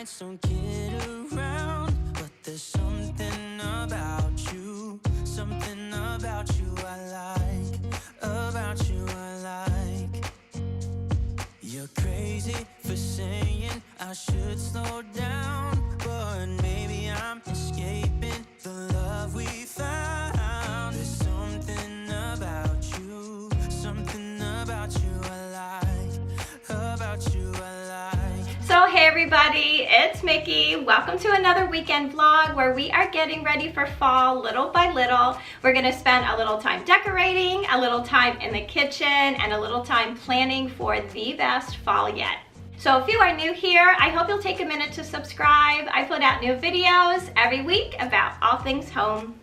nights don't get around, but there's something about you I like, about you I like. You're crazy for saying I should slow down, but maybe I'm escaping the love we found. There's something about you I like, about you I like. So hey everybody, it's Mickey. Welcome to another weekend vlog where we are getting ready for fall little by little. We're gonna spend a little time decorating, a little time in the kitchen, and a little time planning for the best fall yet. So if you are new here, I hope you'll take a minute to subscribe. I put out new videos every week about all things home.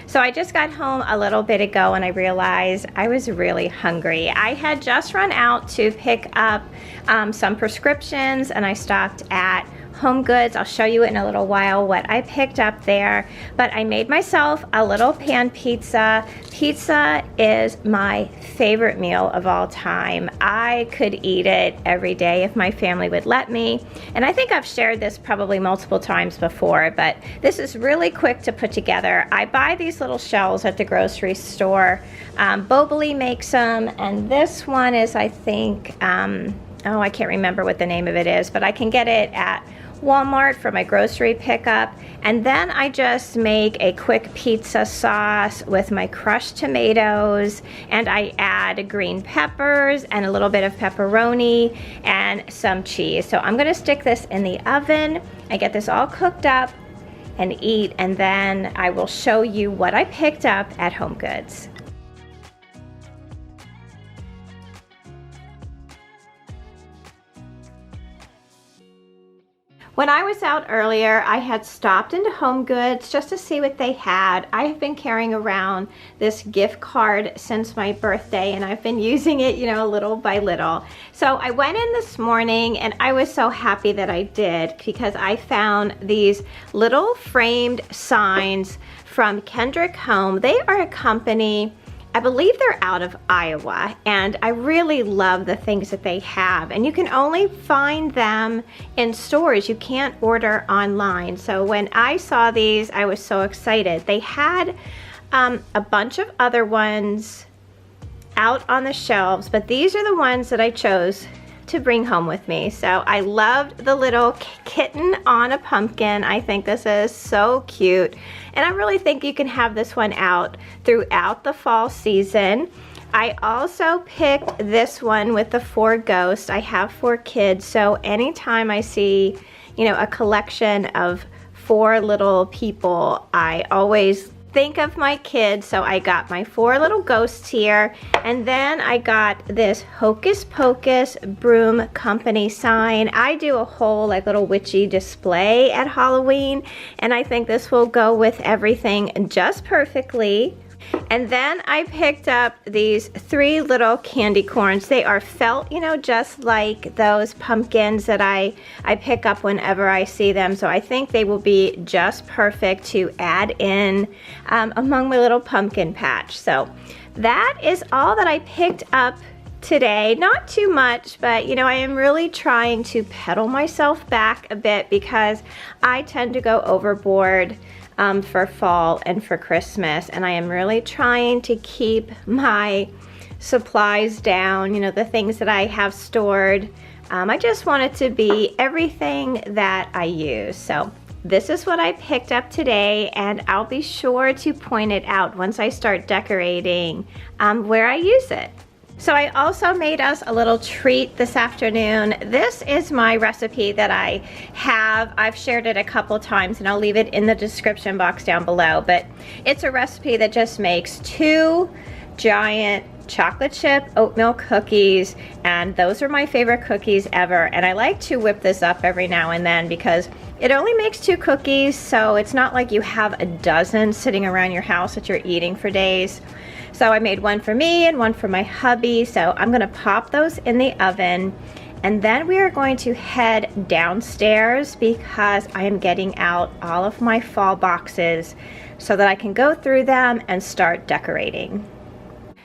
So I just got home a little bit ago and I realized I was really hungry. I had just run out to pick up some prescriptions and I stopped at Home Goods. I'll show you in a little while what I picked up there, but I made myself a little pan pizza. Pizza is my favorite meal of all time. I could eat it every day if my family would let me, and I think I've shared this probably multiple times before, but this is really quick to put together. I buy these little shells at the grocery store. Boboli makes them, and this one is, I think, oh, I can't remember what the name of it is, but I can get it at Walmart for my grocery pickup. And then I just make a quick pizza sauce with my crushed tomatoes, and I add green peppers and a little bit of pepperoni and some cheese. So I'm gonna stick this in the oven. I get this all cooked up and eat, and then I will show you what I picked up at Home Goods. When I was out earlier, I had stopped into Home Goods just to see what they had. I have been carrying around this gift card since my birthday, and I've been using it, you know, little by little. So I went in this morning and I was so happy that I did, because I found these little framed signs from Kendrick Home. They are a company, I believe they're out of Iowa, and I really love the things that they have, and you can only find them in stores. You can't order online. So when I saw these, I was so excited. They had a bunch of other ones out on the shelves, but these are the ones that I chose to bring home with me. So I loved the little kitten on a pumpkin. I think this is so cute, and I really think you can have this one out throughout the fall season. I also picked this one with the 4 ghosts. I have 4 kids, so anytime I see, you know, a collection of 4 little people, I always think of my kids. So I got my 4 little ghosts here, and then I got this Hocus Pocus Broom Company sign. I do a whole like little witchy display at Halloween, and I think this will go with everything just perfectly. And then I picked up these 3 little candy corns. They are felt, you know, just like those pumpkins that I pick up whenever I see them. So I think they will be just perfect to add in among my little pumpkin patch. So that is all that I picked up today. Not too much, but you know, I am really trying to pedal myself back a bit, because I tend to go overboard for fall and for Christmas, and I am really trying to keep my supplies down, you know, the things that I have stored. I just want it to be everything that I use. So this is what I picked up today, and I'll be sure to point it out once I start decorating where I use it. So I also made us a little treat this afternoon. This is my recipe that I have. I've shared it a couple times, and I'll leave it in the description box down below, but it's a recipe that just makes 2 giant chocolate chip oatmeal cookies, and those are my favorite cookies ever. And I like to whip this up every now and then, because It only makes 2 cookies, so it's not like you have a dozen sitting around your house that you're eating for days. So I made one for me and one for my hubby, so I'm gonna pop those in the oven. And then we are going to head downstairs because I am getting out all of my fall boxes so that I can go through them and start decorating.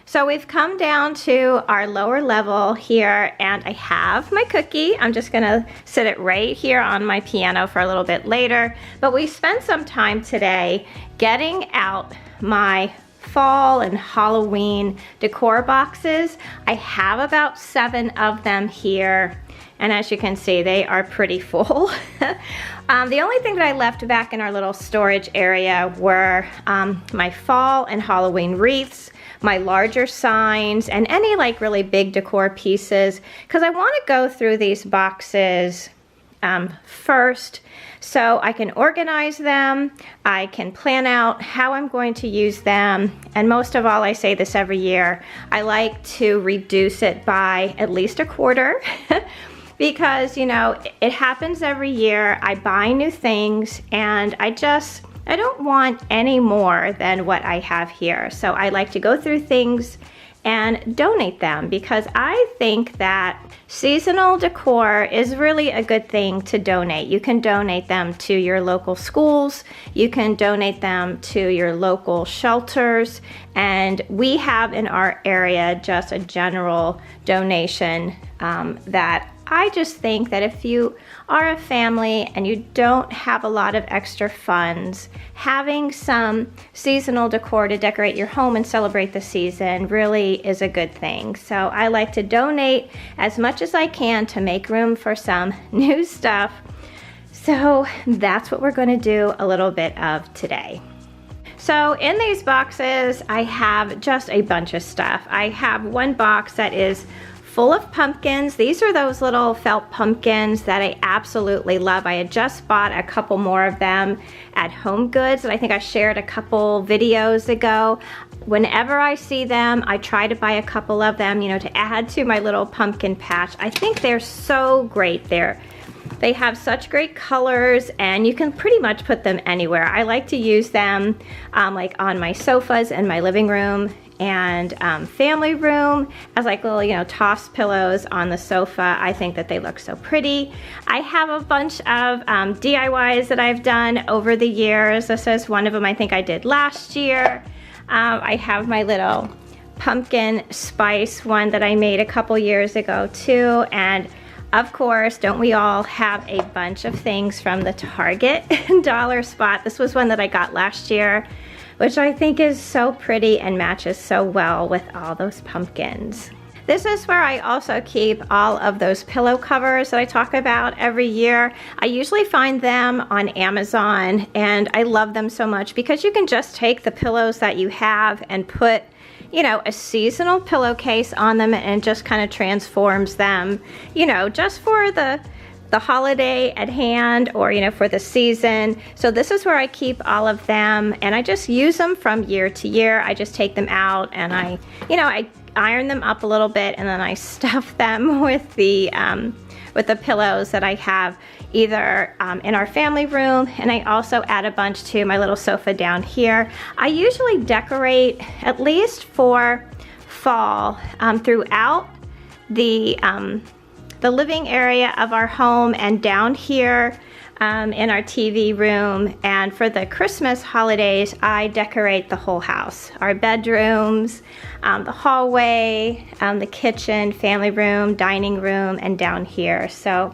So we've come down to our lower level here, and I have my cookie. I'm just gonna sit it right here on my piano for a little bit later. But we spent some time today getting out my fall and Halloween decor boxes. I have about 7 of them here, and as you can see, they are pretty full. The only thing that I left back in our little storage area were my fall and Halloween wreaths, my larger signs, and any like really big decor pieces, because I want to go through these boxes first so I can organize them, I can plan out how I'm going to use them, and most of all, I say this every year, I like to reduce it by at least a quarter because, you know, it happens every year. I buy new things and I don't want any more than what I have here. So I like to go through things and donate them because I think that seasonal decor is really a good thing to donate. You can donate them to your local schools, you can donate them to your local shelters, and we have in our area just a general donation that I just think that if you are a family and you don't have a lot of extra funds, having some seasonal decor to decorate your home and celebrate the season really is a good thing. So I like to donate as much as I can to make room for some new stuff. So that's what we're going to do a little bit of today. So in these boxes, I have just a bunch of stuff. I have one box that is full of pumpkins. These are those little felt pumpkins that I absolutely love. I had just bought a couple more of them at Home Goods, and I think I shared a couple videos ago. Whenever I see them, I try to buy a couple of them, you know, to add to my little pumpkin patch. I think they're so great. They have such great colors, and you can pretty much put them anywhere. I like to use them like on my sofas in my living room and family room as like little, you know, tossed pillows on the sofa. I think that they look so pretty. I have a bunch of DIYs that I've done over the years. This is one of them I think I did last year. I have my little pumpkin spice one that I made a couple years ago too, and of course, don't we all have a bunch of things from the Target dollar spot. This was one that I got last year, which I think is so pretty and matches so well with all those pumpkins. This is where I also keep all of those pillow covers that I talk about every year. I usually find them on Amazon, and I love them so much because you can just take the pillows that you have and put, you know, a seasonal pillowcase on them, and it just kind of transforms them, you know, just for the holiday at hand, or, you know, for the season. So this is where I keep all of them, and I just use them from year to year. I just take them out and I iron them up a little bit, and then I stuff them with the pillows that I have either in our family room, and I also add a bunch to my little sofa down here. I usually decorate, at least for fall, throughout the living area of our home and down here in our TV room. And for the Christmas holidays, I decorate the whole house, our bedrooms, the hallway, the kitchen, family room, dining room, and down here. So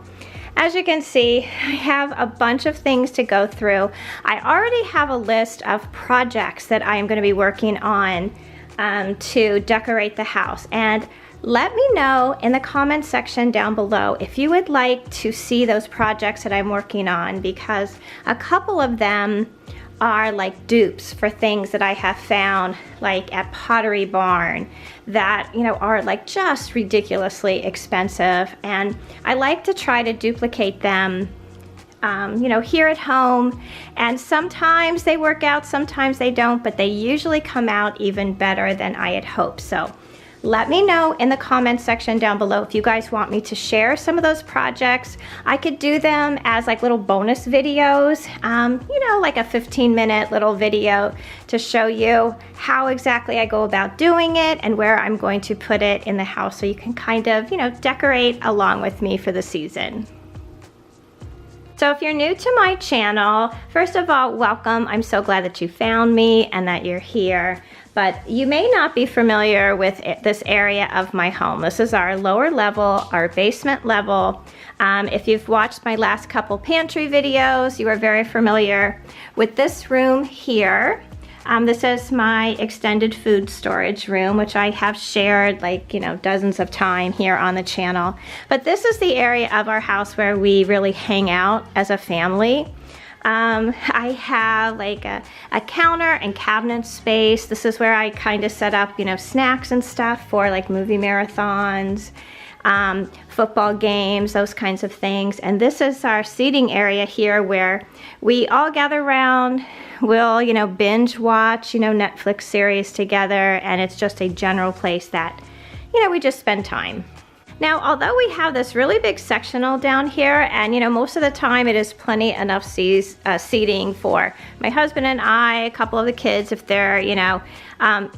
as you can see, I have a bunch of things to go through. I already have a list of projects that I am going to be working on to decorate the house. And let me know in the comment section down below if you would like to see those projects that I'm working on, because a couple of them are like dupes for things that I have found like at Pottery Barn that, you know, are like just ridiculously expensive, and I like to try to duplicate them you know, here at home, and sometimes they work out, sometimes they don't, but they usually come out even better than I had hoped. So Let me know in the comments section down below if you guys want me to share some of those projects. I could do them as like little bonus videos, you know, like a 15-minute little video to show you how exactly I go about doing it and where I'm going to put it in the house so you can kind of, you know, decorate along with me for the season. So if you're new to my channel, first of all, welcome. I'm so glad that you found me and that you're here. But you may not be familiar with this area of my home. This is our lower level, our basement level. If you've watched my last couple pantry videos, you are very familiar with this room here. This is my extended food storage room, which I have shared like, you know, dozens of times here on the channel. But this is the area of our house where we really hang out as a family. I have like a counter and cabinet space. This is where I kind of set up, you know, snacks and stuff for like movie marathons, football games, those kinds of things. And this is our seating area here where we all gather around. We'll, you know, binge watch, you know, Netflix series together, and it's just a general place that, you know, we just spend time. Now, although we have this really big sectional down here, and you know, most of the time it is plenty enough seating for my husband and I, a couple of the kids if they're, you know,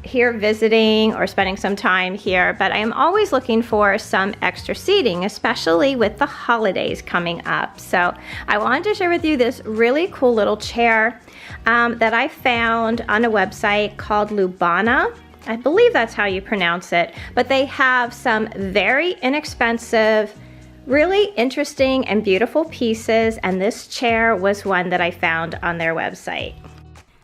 here visiting or spending some time here, but I am always looking for some extra seating, especially with the holidays coming up. So I wanted to share with you this really cool little chair that I found on a website called Lubana. I believe that's how you pronounce it, but they have some very inexpensive, really interesting and beautiful pieces, and this chair was one that I found on their website.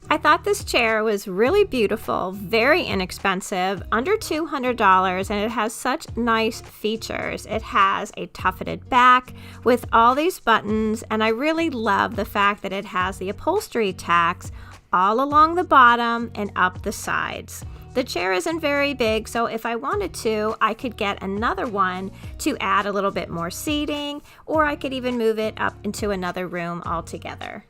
I thought this chair was really beautiful, very inexpensive, under $200, and it has such nice features. It has a tufted back with all these buttons, and I really love the fact that it has the upholstery tacks all along the bottom and up the sides. The chair isn't very big, so if I wanted to, I could get another one to add a little bit more seating, or I could even move it up into another room altogether.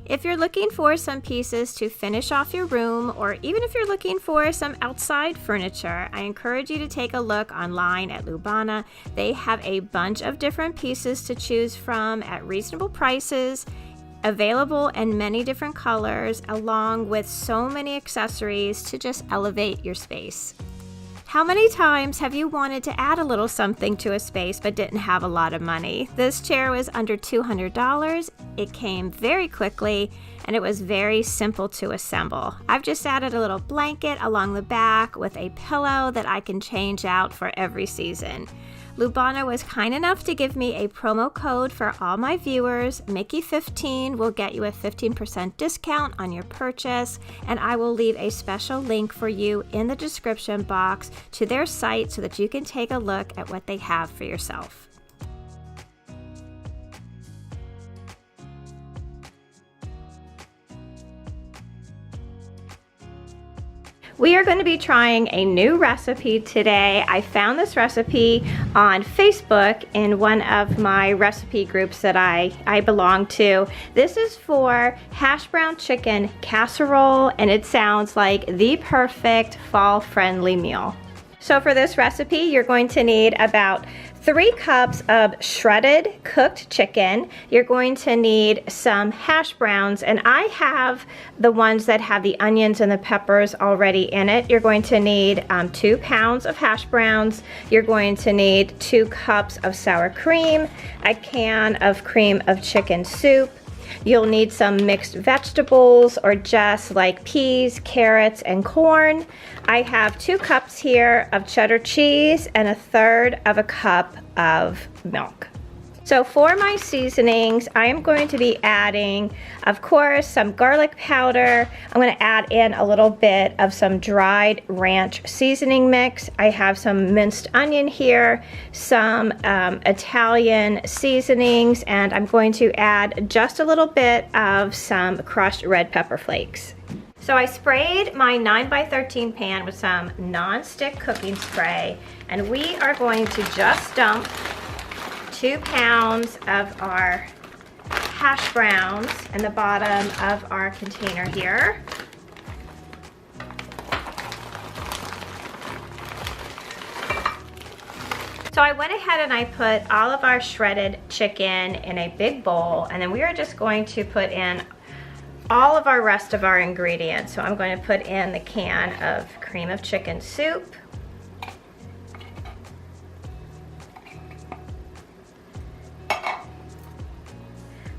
If you're looking for some pieces to finish off your room, or even if you're looking for some outside furniture, I encourage you to take a look online at Lubana. They have a bunch of different pieces to choose from at reasonable prices, available in many different colors, along with so many accessories to just elevate your space. How many times have you wanted to add a little something to a space but didn't have a lot of money? This chair was under $200. It came very quickly and it was very simple to assemble. I've just added a little blanket along the back with a pillow that I can change out for every season. Lubana was kind enough to give me a promo code for all my viewers. Mickey15 will get you a 15% discount on your purchase, and I will leave a special link for you in the description box to their site so that you can take a look at what they have for yourself. We are going to be trying a new recipe today. I found this recipe on Facebook in one of my recipe groups that I belong to. This is for hash brown chicken casserole, and it sounds like the perfect fall-friendly meal. So for this recipe, you're going to need about 3 cups of shredded cooked chicken. You're going to need some hash browns, and I have the ones that have the onions and the peppers already in it. You're going to need 2 pounds of hash browns. You're going to need 2 cups of sour cream, a can of cream of chicken soup. You'll need some mixed vegetables or just like peas, carrots, and corn. I have 2 cups here of cheddar cheese and 1/3 of a cup of milk. So for my seasonings, I am going to be adding, of course, some garlic powder. I'm going to add in a little bit of some dried ranch seasoning mix. I have some minced onion here, some Italian seasonings, and I'm going to add just a little bit of some crushed red pepper flakes. So I sprayed my 9x13 pan with some non-stick cooking spray, and we are going to just dump 2 pounds of our hash browns in the bottom of our container here. So I went ahead and I put all of our shredded chicken in a big bowl, and then we are just going to put in all of our rest of our ingredients. So I'm going to put in the can of cream of chicken soup.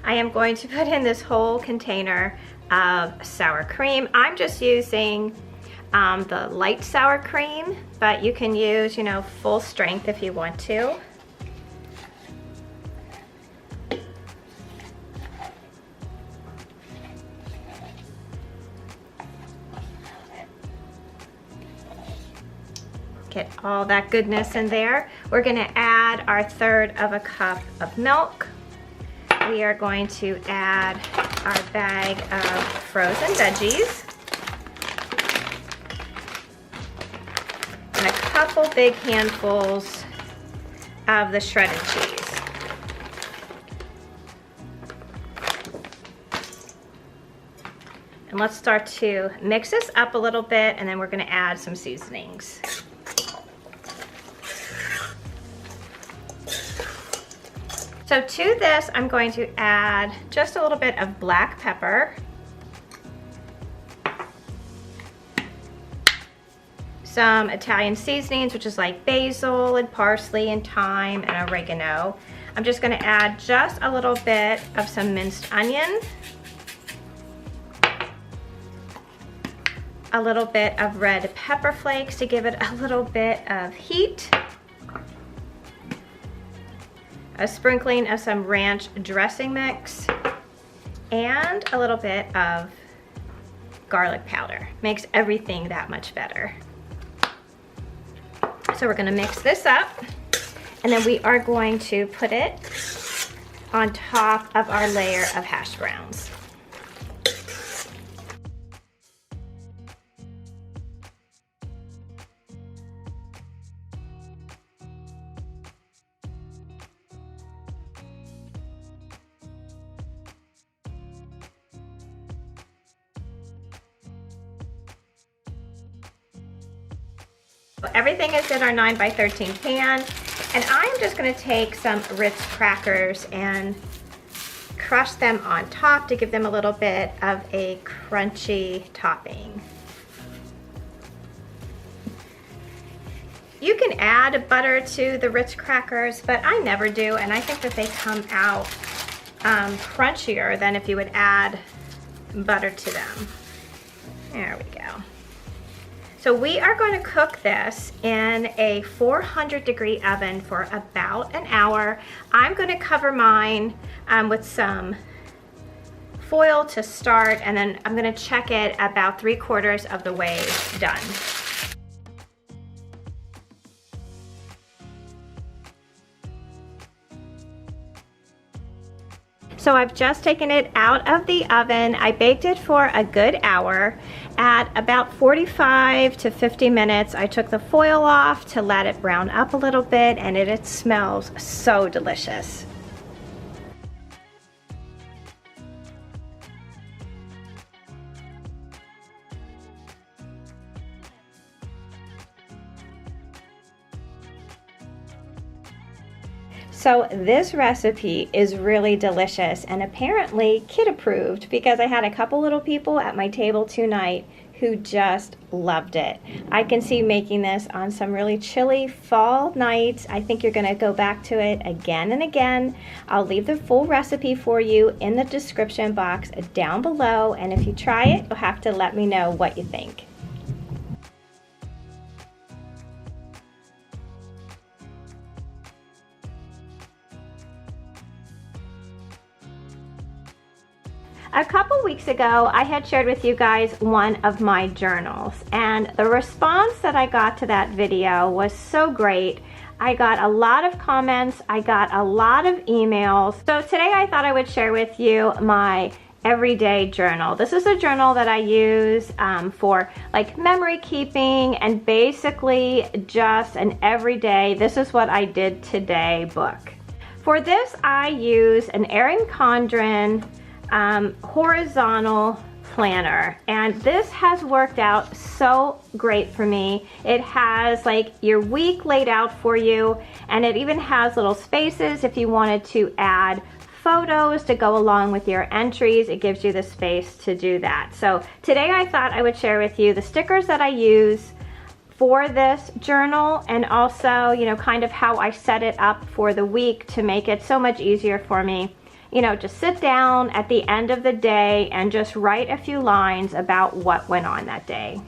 I am going to put in this whole container of sour cream. I'm just using the light sour cream, but you can use, you know, full strength if you want to. Get all that goodness in there. We're gonna add our 1/3 of a cup of milk. We are going to add our bag of frozen veggies. And a couple big handfuls of the shredded cheese. And let's start to mix this up a little bit, and then we're gonna add some seasonings. So to this, I'm going to add just a little bit of black pepper, some Italian seasonings, which is like basil and parsley and thyme and oregano. I'm just gonna add just a little bit of some minced onion, a little bit of red pepper flakes to give it a little bit of heat, a sprinkling of some ranch dressing mix, and a little bit of garlic powder. Makes everything that much better. So we're gonna mix this up, and then we are going to put it on top of our layer of hash browns. Everything is in our 9x13 pan, and I'm just going to take some Ritz crackers and crush them on top to give them a little bit of a crunchy topping. You can add butter to the Ritz crackers, but I never do, and I think that they come out crunchier than if you would add butter to them. There we go. So we are going to cook this in a 400-degree oven for about an hour. I'm going to cover mine with some foil to start, and then I'm going to check it about 3/4 of the way done. So I've just taken it out of the oven. I baked it for a good hour. At about 45 to 50 minutes, I took the foil off to let it brown up a little bit, and it smells so delicious. So this recipe is really delicious, and apparently kid approved, because I had a couple little people at my table tonight who just loved it. I can see making this on some really chilly fall nights. I think you're gonna go back to it again and again. I'll leave the full recipe for you in the description box down below, and if you try it, you'll have to let me know what you think. A couple weeks ago, I had shared with you guys one of my journals, and the response that I got to that video was so great. I got a lot of comments, I got a lot of emails. So today I thought I would share with you my everyday journal. This is a journal that I use for like memory keeping, and basically just an everyday, this is what I did today book. For this, I use an Erin Condren horizontal planner, and this has worked out so great for me. It has like your week laid out for you, and it even has little spaces if you wanted to add photos to go along with your entries. It gives you the space to do that. So today I thought I would share with you the stickers that I use for this journal, and also, you know, kind of how I set it up for the week to make it so much easier for me. You know, just sit down at the end of the day and just write a few lines about what went on that day.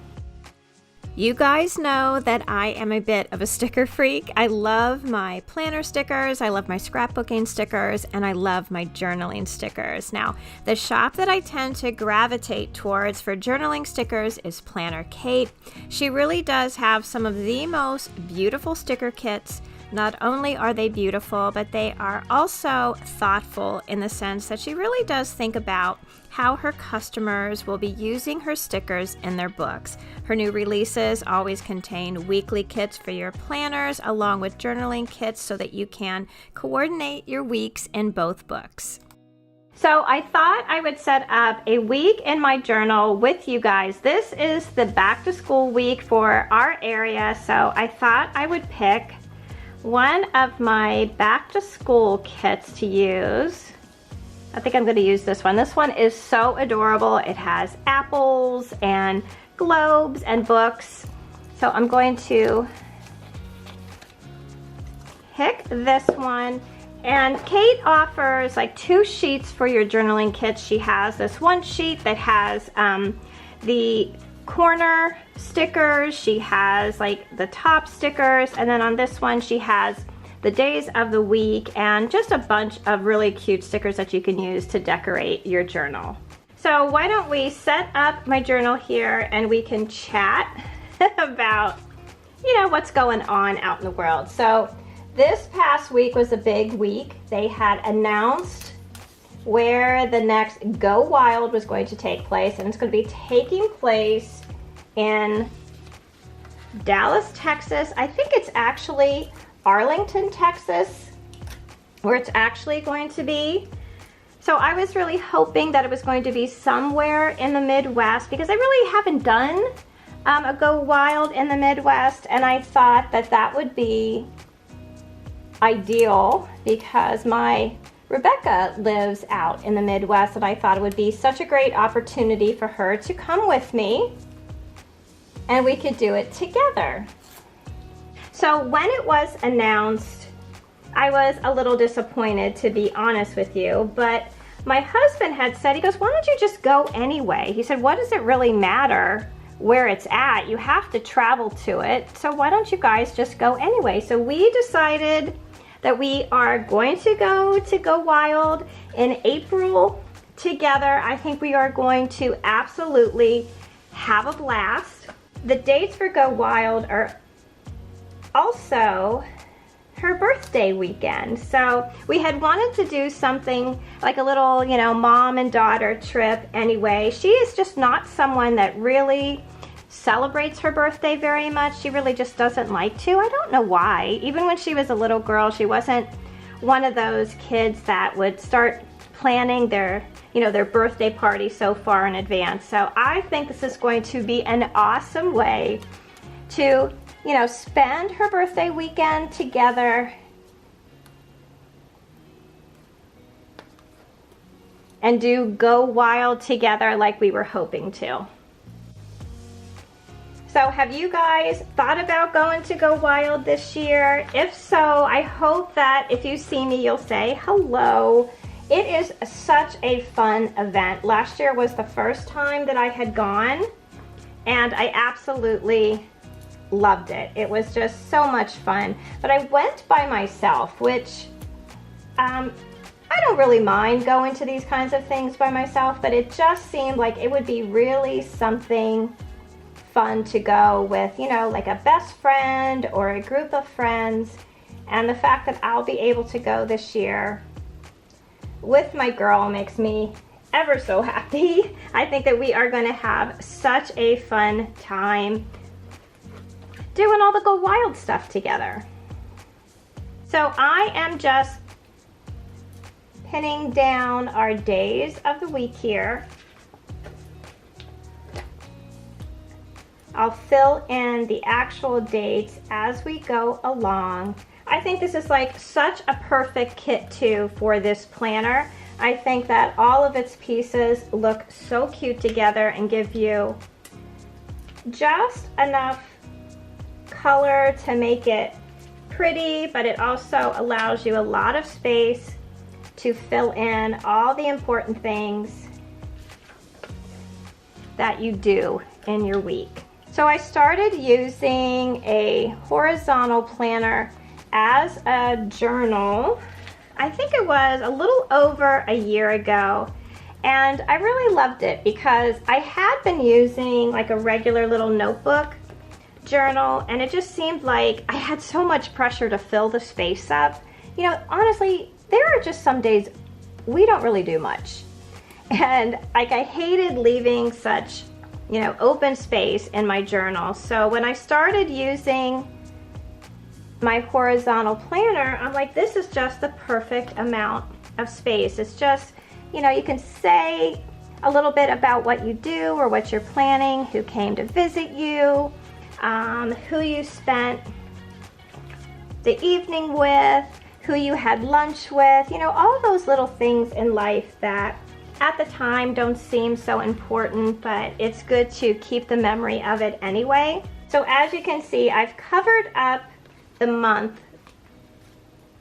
You guys know that I am a bit of a sticker freak. I love my planner stickers, I love my scrapbooking stickers, and I love my journaling stickers. Now, the shop that I tend to gravitate towards for journaling stickers is PLANNERKATE. She really does have some of the most beautiful sticker kits. Not only are they beautiful, but they are also thoughtful in the sense that she really does think about how her customers will be using her stickers in their books. Her new releases always contain weekly kits for your planners along with journaling kits so that you can coordinate your weeks in both books. So I thought I would set up a week in my journal with you guys. This is the back to school week for our area, so I thought I would pick one of my back to school kits to use. I think I'm going to use this one. This one is so adorable. It has apples and globes and books. So I'm going to pick this one. And Kate offers like 2 sheets for your journaling kits. She has this one sheet that has the corner stickers, she has like the top stickers, and then on this one she has the days of the week and just a bunch of really cute stickers that you can use to decorate your journal. So why don't we set up my journal here and we can chat about, you know, what's going on out in the world. So this past week was a big week. They had announced where the next Go Wild was going to take place, and it's going to be taking place in Dallas, Texas. I think it's actually Arlington, Texas, where it's actually going to be. So I was really hoping that it was going to be somewhere in the Midwest, because I really haven't done a Go Wild in the Midwest, and I thought that that would be ideal because my Rebecca lives out in the Midwest, and I thought it would be such a great opportunity for her to come with me and we could do it together. So when it was announced, I was a little disappointed, to be honest with you, but my husband had said, he goes, why don't you just go anyway? He said, what does it really matter where it's at? You have to travel to it, so why don't you guys just go anyway? So we decided that we are going to Go Wild in April together. I think we are going to absolutely have a blast. The dates for Go Wild are also her birthday weekend. So we had wanted to do something like a little, you know, mom and daughter trip anyway. She is just not someone that really celebrates her birthday very much. She really just doesn't like to. I don't know why. Even when she was a little girl, she wasn't one of those kids that would start planning their, you know, their birthday party so far in advance. So I think this is going to be an awesome way to, you know, spend her birthday weekend together and do Go Wild together like we were hoping to. So have you guys thought about going to Go Wild this year? If so, I hope that if you see me, you'll say hello. It is such a fun event. Last year was the first time that I had gone, and I absolutely loved it. It was just so much fun. But I went by myself, which I don't really mind going to these kinds of things by myself, but it just seemed like it would be really something fun to go with, you know, like a best friend or a group of friends. And the fact that I'll be able to go this year with my girl makes me ever so happy. I think that we are going to have such a fun time doing all the Go Wild stuff together. So I am just pinning down our days of the week here. I'll fill in the actual dates as we go along. I think this is like such a perfect kit too for this planner. I think that all of its pieces look so cute together and give you just enough color to make it pretty, but it also allows you a lot of space to fill in all the important things that you do in your week. So I started using a horizontal planner as a journal. I think it was a little over a year ago, and I really loved it because I had been using like a regular little notebook journal, and it just seemed like I had so much pressure to fill the space up. You know, honestly, there are just some days we don't really do much, and like I hated leaving such, you know, open space in my journal. So when I started using my horizontal planner, I'm like, this is just the perfect amount of space. It's just, you know, you can say a little bit about what you do or what you're planning, who came to visit you, who you spent the evening with, who you had lunch with, you know, all those little things in life that at the time don't seem so important, but it's good to keep the memory of it anyway. So as you can see, I've covered up the month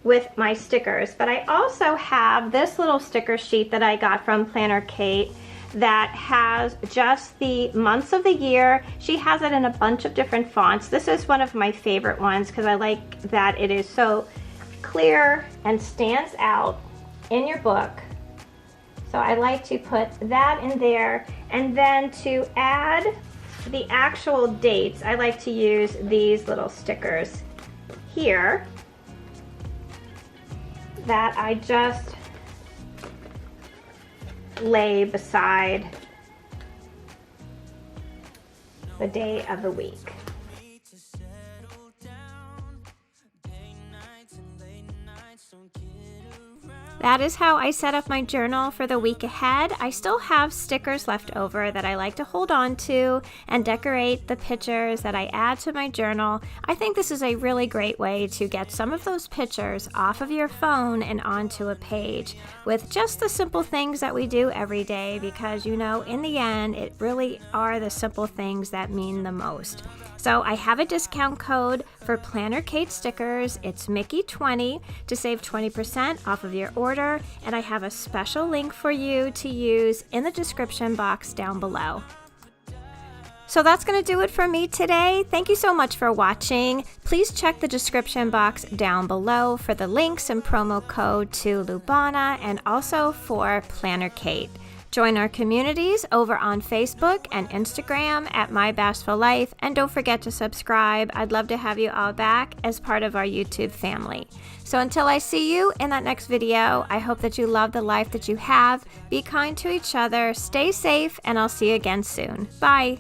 with my stickers, but I also have this little sticker sheet that I got from PLANNERKATE that has just the months of the year. She has it in a bunch of different fonts. This is one of my favorite ones because I like that it is so clear and stands out in your book. So I like to put that in there, and then to add the actual dates, I like to use these little stickers here that I just lay beside the day of the week. That is how I set up my journal for the week ahead. I still have stickers left over that I like to hold on to and decorate the pictures that I add to my journal. I think this is a really great way to get some of those pictures off of your phone and onto a page with just the simple things that we do every day, because you know, in the end, it really are the simple things that mean the most. So I have a discount code for PLANNERKATE stickers. It's Mickey20 to save 20% off of your order, and I have a special link for you to use in the description box down below. So that's going to do it for me today. Thank you so much for watching. Please check the description box down below for the links and promo code to Lubana and also for PLANNERKATE. Join our communities over on Facebook and Instagram at My Bashful Life, and don't forget to subscribe. I'd love to have you all back as part of our YouTube family. So until I see you in that next video, I hope that you love the life that you have. Be kind to each other, stay safe, and I'll see you again soon. Bye.